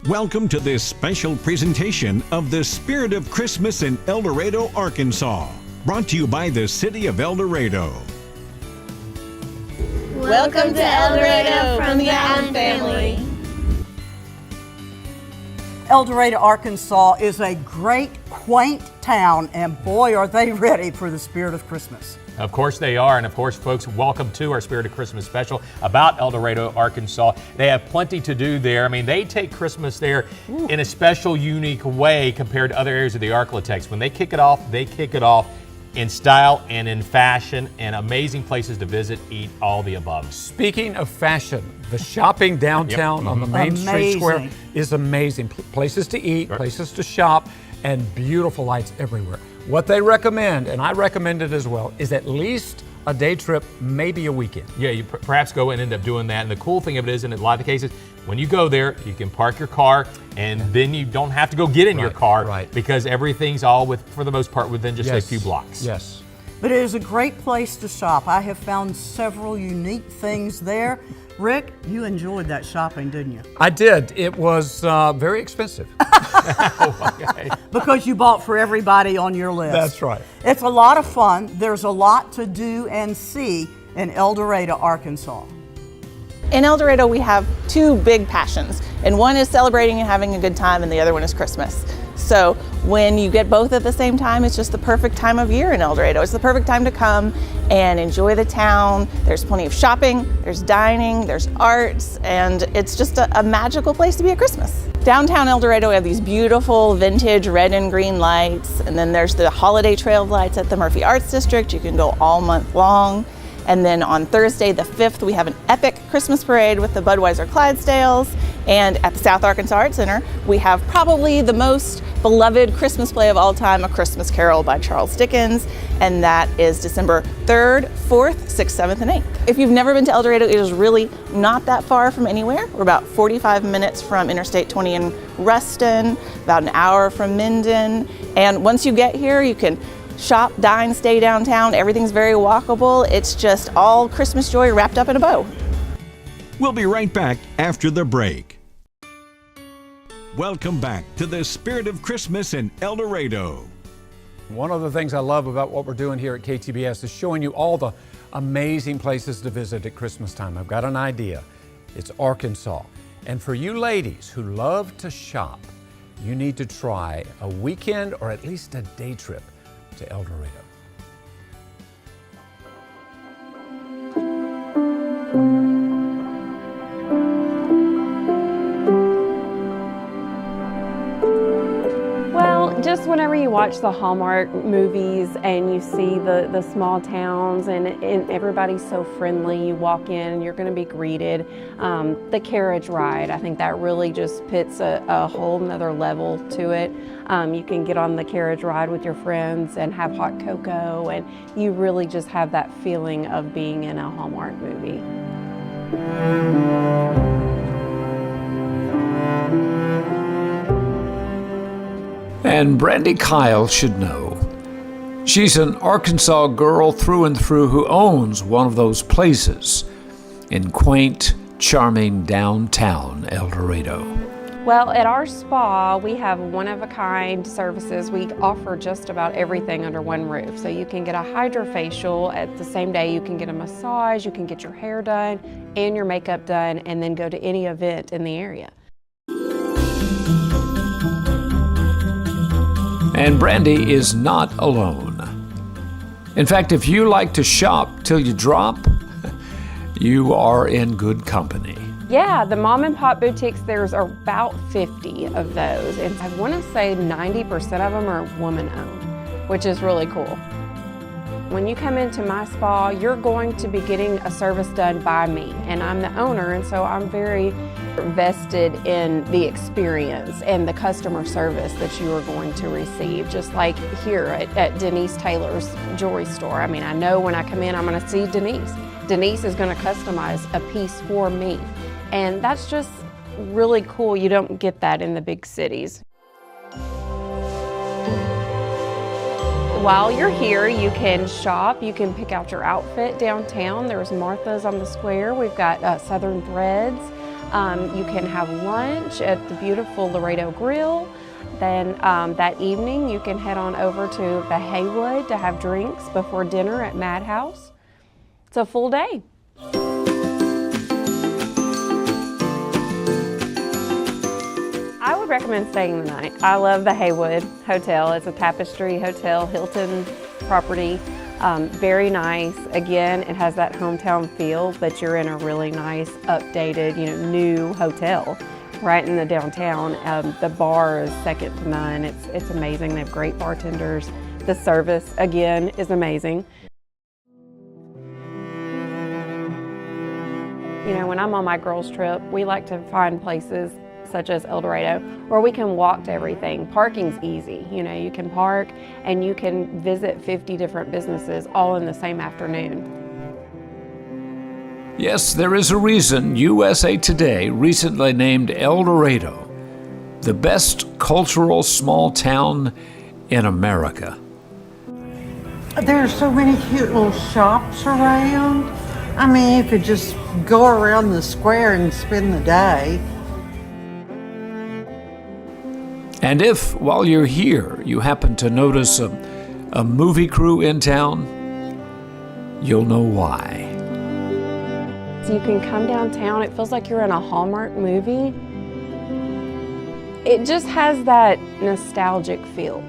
Welcome to this special presentation of the Spirit of Christmas in El Dorado, Arkansas. Brought to you by the City of El Dorado. Welcome to El Dorado from the Allen family. El Dorado, Arkansas is a great, quaint town, and boy, are they ready for the spirit of Christmas. Of course they are, and of course, folks, welcome to our Spirit of Christmas special about El Dorado, Arkansas. They have plenty to do there. I mean, they take Christmas there in a special, unique way compared to other areas of the Arklatex. When they kick it off in style and in fashion, and amazing places to visit, eat, all the above. Speaking of fashion, the shopping downtown on the Main Street Square is amazing. Places to eat, places to shop, and beautiful lights everywhere. What they recommend, and I recommend it as well, is at least a day trip, maybe a weekend. Yeah, you perhaps go and end up doing that. And the cool thing of it is, in a lot of the cases, when you go there, you can park your car, and then you don't have to go get in your car because everything's all, for the most part, within just a few blocks. Yes. But it is a great place to shop. I have found several unique things there. Rick, you enjoyed that shopping, didn't you? I did. It was very expensive. Because you bought for everybody on your list. That's right. It's a lot of fun. There's a lot to do and see in El Dorado, Arkansas. In El Dorado, we have two big passions, and one is celebrating and having a good time, and the other one is Christmas. So when you get both at the same time, it's just the perfect time of year in El Dorado. It's the perfect time to come and enjoy the town. There's plenty of shopping, there's dining, there's arts, and it's just a magical place to be at Christmas. Downtown El Dorado, we have these beautiful vintage red and green lights, and then there's the holiday trail lights at the Murphy Arts District. You can go all month long. And then on Thursday, the 5th, we have an epic Christmas parade with the Budweiser Clydesdales. And at the South Arkansas Art Center, we have probably the most beloved Christmas play of all time, A Christmas Carol by Charles Dickens. And that is December 3rd, 4th, 6th, 7th, and 8th. If you've never been to El Dorado, it is really not that far from anywhere. We're about 45 minutes from Interstate 20 in Ruston, about an hour from Minden. And once you get here, you can shop, dine, stay downtown. Everything's very walkable. It's just all Christmas joy wrapped up in a bow. We'll be right back after the break. Welcome back to the Spirit of Christmas in El Dorado. One of the things I love about what we're doing here at KTBS is showing you all the amazing places to visit at Christmas time. I've got an idea. It's Arkansas. And for you ladies who love to shop, you need to try a weekend or at least a day trip to El Dorado. Well, just whenever you watch the Hallmark movies and you see the small towns and everybody's so friendly, you walk in and you're going to be greeted. The carriage ride, I think that really just puts a whole nother level to it. You can get on the carriage ride with your friends and have hot cocoa, and you really just have that feeling of being in a Hallmark movie. And Brandy Kyle should know. She's an Arkansas girl through and through who owns one of those places in quaint, charming downtown El Dorado. Well, at our spa, we have one-of-a-kind services. We offer just about everything under one roof. So you can get a hydrofacial at the same day. You can get a massage, you can get your hair done and your makeup done, and then go to any event in the area. And Brandy is not alone. In fact, if you like to shop till you drop, you are in good company. Yeah, the mom and pop boutiques, there's about 50 of those. And I want to say 90% of them are woman-owned, which is really cool. When you come into my spa, you're going to be getting a service done by me, and I'm the owner, and so I'm very vested in the experience and the customer service that you are going to receive, just like here at Denise Taylor's jewelry store. I mean, I know when I come in, I'm going to see Denise. Denise is going to customize a piece for me, and that's just really cool. You don't get that in the big cities. While you're here, you can shop, you can pick out your outfit downtown. There's Martha's on the square. We've got Southern Threads. You can have lunch at the beautiful Dorado Grill. Then that evening, you can head on over to the Haywood to have drinks before dinner at Madhouse. It's a full day. I would recommend staying the night. I love the Haywood Hotel. It's a Tapestry Hotel, Hilton property. Very nice. Again, it has that hometown feel, but you're in a really nice, updated, new hotel right in the downtown. The bar is second to none. It's amazing. They have great bartenders. The service, again, is amazing. When I'm on my girls' trip, we like to find places such as El Dorado, where we can walk to everything. Parking's easy. You can park and you can visit 50 different businesses all in the same afternoon. Yes, there is a reason USA Today recently named El Dorado the best cultural small town in America. There's so many cute little shops around. I mean, you could just go around the square and spend the day. And if, while you're here, you happen to notice a movie crew in town, you'll know why. So you can come downtown, it feels like you're in a Hallmark movie. It just has that nostalgic feel.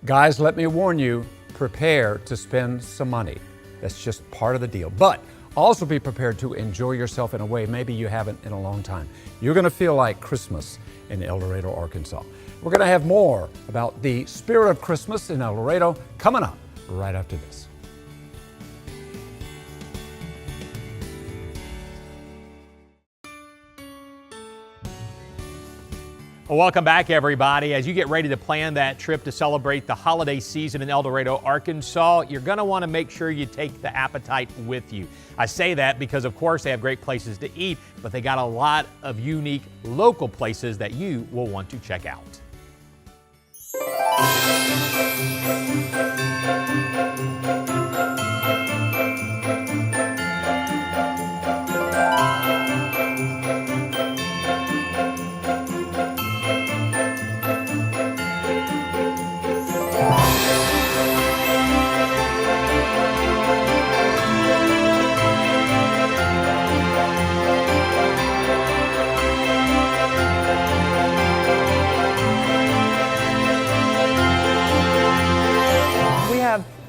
Guys, let me warn you, prepare to spend some money. That's just part of the deal. But also be prepared to enjoy yourself in a way maybe you haven't in a long time. You're going to feel like Christmas in El Dorado, Arkansas. We're going to have more about the spirit of Christmas in El Dorado coming up right after this. Well, welcome back, everybody. As you get ready to plan that trip to celebrate the holiday season in El Dorado, Arkansas, you're going to want to make sure you take the appetite with you. I say that because, of course, they have great places to eat, but they got a lot of unique local places that you will want to check out.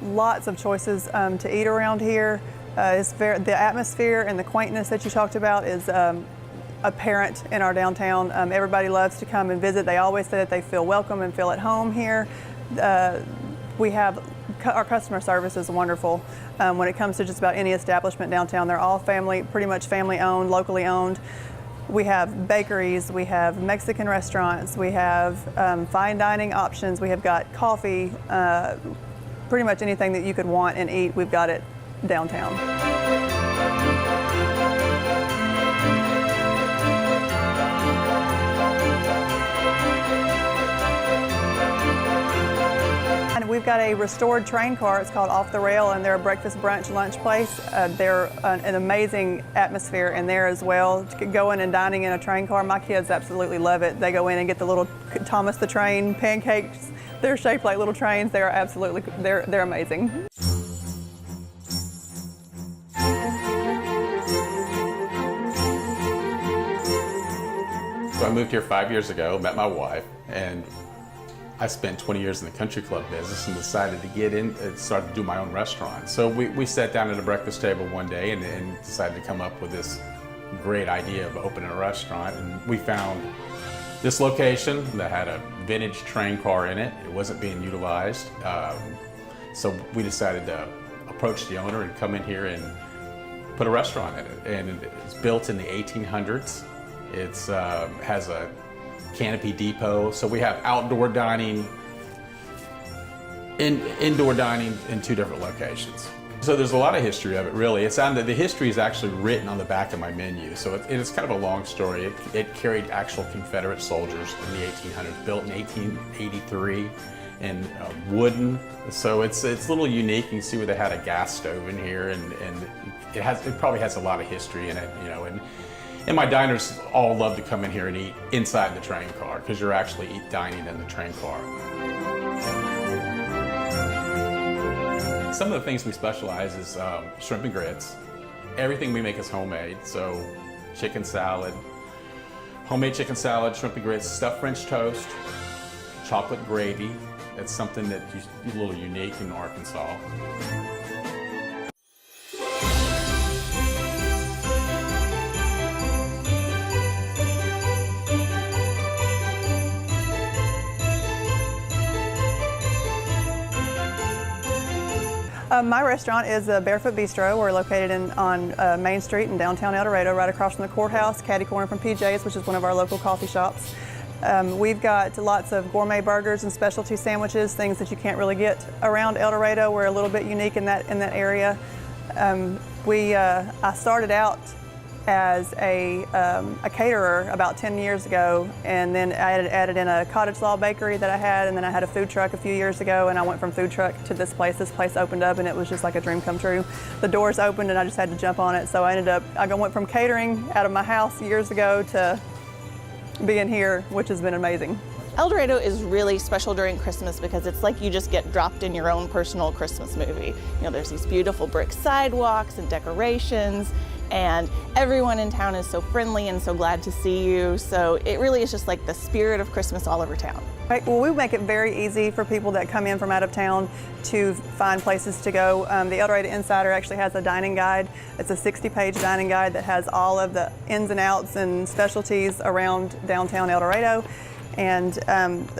Lots of choices to eat around here. The atmosphere and the quaintness that you talked about is apparent in our downtown. Everybody loves to come and visit. They always say that they feel welcome and feel at home here. Our customer service is wonderful. When it comes to just about any establishment downtown, they're all pretty much family owned, locally owned. We have bakeries, we have Mexican restaurants, we have fine dining options, we have got coffee, pretty much anything that you could want and eat, we've got it downtown. And we've got a restored train car. It's called Off the Rail, and they're a breakfast, brunch, lunch place. They're an amazing atmosphere in there as well. Going and dining in a train car, my kids absolutely love it. They go in and get the little Thomas the Train pancakes. They're shaped like little trains. They're amazing. So I moved here 5 years ago, met my wife, and I spent 20 years in the country club business and decided to get in and start to do my own restaurant. So we sat down at a breakfast table one day and decided to come up with this great idea of opening a restaurant. And we found this location that had a vintage train car in it. It wasn't being utilized. So we decided to approach the owner and come in here and put a restaurant in it. And it's built in the 1800s. It has a canopy depot. So we have outdoor dining, indoor dining in two different locations. So there's a lot of history of it, really. The history is actually written on the back of my menu, so it's kind of a long story. It carried actual Confederate soldiers in the 1800s, built in 1883, and wooden. So it's a little unique. You can see where they had a gas stove in here, and it probably has a lot of history in it, you know. And my diners all love to come in here and eat inside the train car, because you're actually dining in the train car. Some of the things we specialize is shrimp and grits. Everything we make is homemade, so chicken salad, homemade chicken salad, shrimp and grits, stuffed French toast, chocolate gravy. That's something that is a little unique in Arkansas. My restaurant is a Barefoot Bistro. We're located on Main Street in downtown El Dorado, right across from the courthouse, catty corner from PJ's, which is one of our local coffee shops. We've got lots of gourmet burgers and specialty sandwiches, things that you can't really get around El Dorado. We're a little bit unique in that area. I started out as a caterer about 10 years ago, and then I added in a cottage law bakery that I had, and then I had a food truck a few years ago, and I went from food truck to this place. This place opened up, and it was just like a dream come true. The doors opened, and I just had to jump on it. So I went from catering out of my house years ago to being here, which has been amazing. El Dorado is really special during Christmas because it's like you just get dropped in your own personal Christmas movie. You know, there's these beautiful brick sidewalks and decorations, and everyone in town is so friendly and so glad to see you. So it really is just like the spirit of Christmas all over town. Right. Well, we make it very easy for people that come in from out of town to find places to go. The El Dorado Insider actually has a dining guide. It's a 60-page dining guide that has all of the ins and outs and specialties around downtown El Dorado. And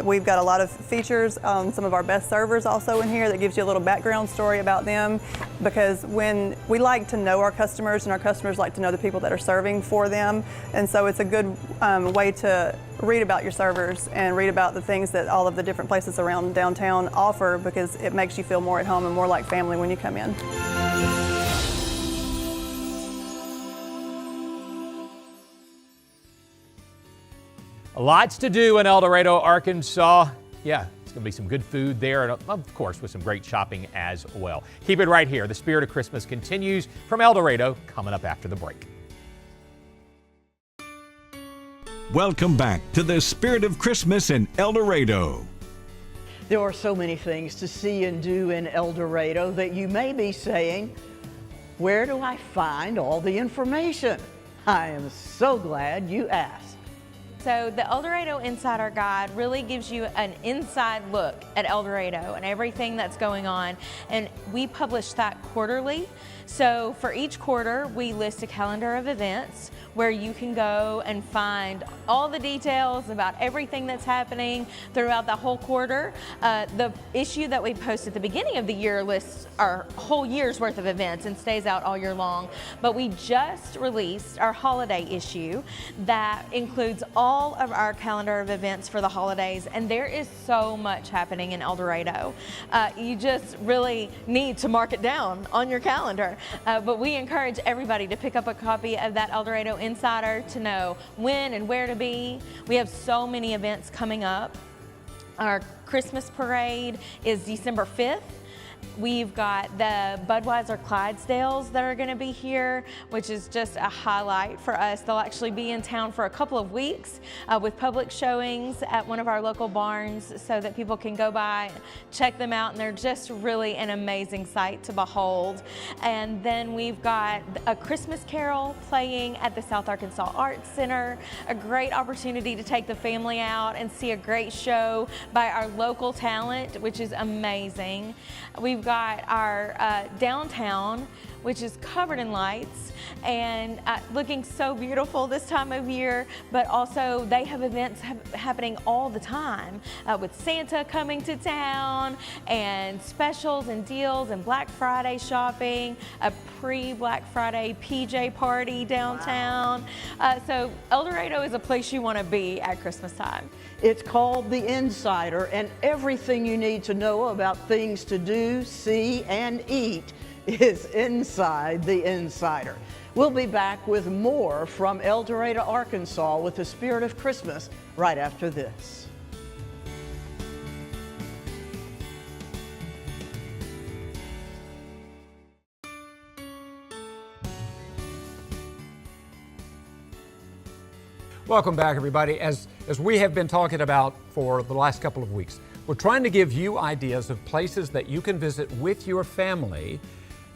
we've got a lot of features on some of our best servers also in here that gives you a little background story about them, because when we like to know our customers, and our customers like to know the people that are serving for them, and so it's a good way to read about your servers and read about the things that all of the different places around downtown offer, because it makes you feel more at home and more like family when you come in. Lots to do in El Dorado, Arkansas. Yeah, it's going to be some good food there, and of course with some great shopping as well. Keep it right here. The Spirit of Christmas continues from El Dorado, coming up after the break. Welcome back to the Spirit of Christmas in El Dorado. There are so many things to see and do in El Dorado that you may be saying, where do I find all the information? I am so glad you asked. So the El Dorado Insider Guide really gives you an inside look at El Dorado and everything that's going on, and we publish that quarterly. So for each quarter, we list a calendar of events where you can go and find all the details about everything that's happening throughout the whole quarter. The issue that we post at the beginning of the year lists our whole year's worth of events and stays out all year long. But we just released our holiday issue that includes all of our calendar of events for the holidays, and there is so much happening in El Dorado. You just really need to mark it down on your calendar. But we encourage everybody to pick up a copy of that El Dorado Insider to know when and where to be. We have so many events coming up. Our Christmas parade is December 5th. We've got the Budweiser Clydesdales that are going to be here, which is just a highlight for us. They'll actually be in town for a couple of weeks with public showings at one of our local barns so that people can go by and check them out, and they're just really an amazing sight to behold. And then we've got a Christmas Carol playing at the South Arkansas Arts Center, a great opportunity to take the family out and see a great show by our local talent, which is amazing. We've got our downtown, which is covered in lights and looking so beautiful this time of year, but also they have events happening all the time with Santa coming to town and specials and deals and Black Friday shopping, a pre-Black Friday PJ party downtown. So El Dorado is a place you want to be at Christmas time. It's called The Insider, and everything you need to know about things to do, see, and eat is inside the insider. We'll be back with more from El Dorado, Arkansas with the Spirit of Christmas right after this. Welcome back, everybody. As we have been talking about for the last couple of weeks, we're trying to give you ideas of places that you can visit with your family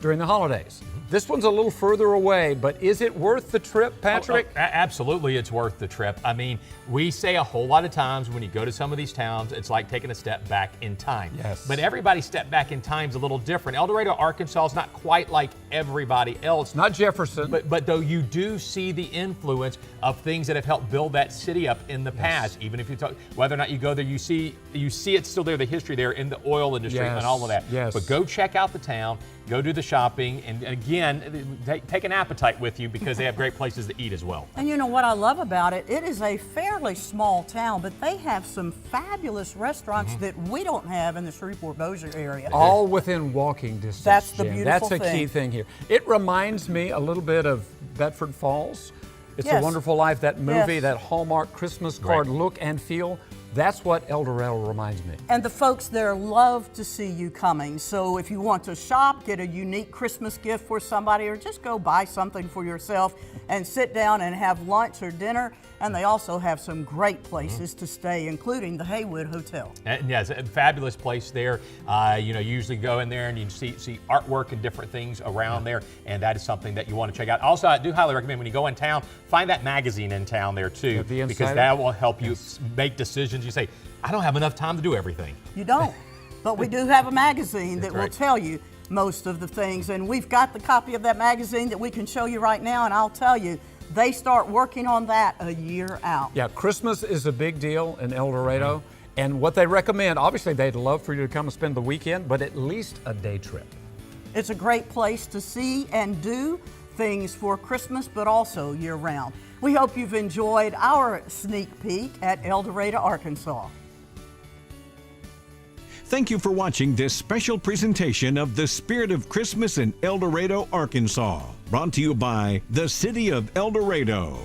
during the holidays. This one's a little further away, but is it worth the trip, Patrick? Absolutely, it's worth the trip. I mean, we say a whole lot of times when you go to some of these towns, it's like taking a step back in time. Yes. But everybody's step back in time is a little different. El Dorado, Arkansas is not quite like everybody else. Not Jefferson. But though you do see the influence of things that have helped build that city up in the past. Even if you talk, whether or not you go there, you see it's still there, the history there in the oil industry and all of that. Yes. But go check out the town, go do the shopping, and again, take an appetite with you because they have great places to eat as well. And you know what I love about it? It is a fairly small town, but they have some fabulous restaurants that we don't have in the Shreveport-Bossier area. All within walking distance. That's the Jen. beautiful That's a key thing here. It reminds me a little bit of Bedford Falls. It's a Wonderful Life, that movie, that Hallmark Christmas card look and feel. That's what El Dorado reminds me. And the folks there love to see you coming. So if you want to shop, get a unique Christmas gift for somebody, or just go buy something for yourself and sit down and have lunch or dinner. And they also have some great places to stay, including the Haywood Hotel. And yes, a fabulous place there. You usually go in there and you see artwork and different things around there, and that is something that you want to check out. Also, I do highly recommend when you go in town, find that magazine in town there too, because that will help you make decisions. You say, I don't have enough time to do everything. You don't, but we do have a magazine that will tell you most of the things, and we've got the copy of that magazine that we can show you right now, and I'll tell you, they start working on that a year out. Yeah, Christmas is a big deal in El Dorado, and what they recommend, obviously they'd love for you to come and spend the weekend, but at least a day trip. It's a great place to see and do things for Christmas, but also year-round. We hope you've enjoyed our sneak peek at El Dorado, Arkansas. Thank you for watching this special presentation of the Spirit of Christmas in El Dorado, Arkansas, brought to you by the City of El Dorado.